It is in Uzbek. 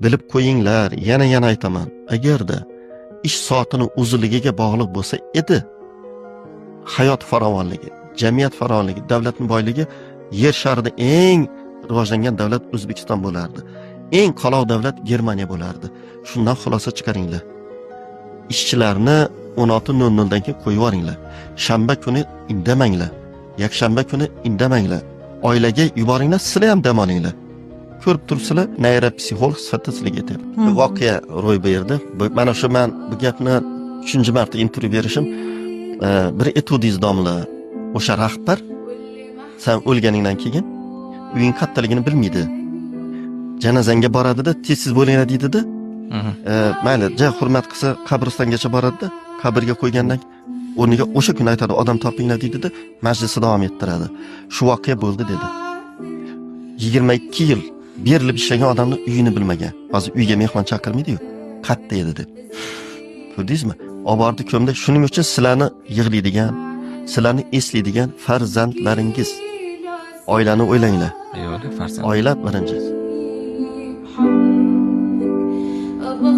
bilib qo'yinglar, yana aytaman. Agarda ish soatini uzunligiga bog'liq bo'lsa edi, hayot farovonligi, jamiyat farovonligi, davlatning boyligi, yer sharida eng rivojlangan davlat O'zbekiston bo'lardi. Eng qoloq davlat Germaniya bo'lardi. Shundan xulosa chiqaringlar. Ishchilarni 16:00 dan keyin qo'yib yuboringlar. Shanba kuni indamanglar. Yakshanba kuni indamanglar. Oilaga yuboringlar, sizlar ham dam olinglar. Ko'rib turibsizlar, neyropsixolog sifatida sizlarga aytayapman. Voqea ro'y berdi. Mana shu men bu gapni 3-marta intervyu berishim, bir etudingiz domla, o'sha rahbar sen o'lganingdan keyin uying qattaligini bilmaydi. Janozangga boradi-da, tez bo'linglar deydi-da. Mayli, hurmat qilsa qabristongacha boradi-da, qabrga qo'ygandan o'rniga o'sha kun aytadi, odam topinglar deydi-da, majlisni davom ettiradi. Shu voqea bo'ldi dedi. 22 yil berilib ishlagan odamni uyini bilmagan. Hozir uyga mehmon chaqirmaydi-yu, qatta edi deb. Ko'rdingizmi? Obordi ko'mda. Shuning uchun sizlarni yig'laydigan, sizlarni eslaydigan farzandlaringiz. Oilani o'ylanglar. Ayoli farzand. Oila birinchi. أبغى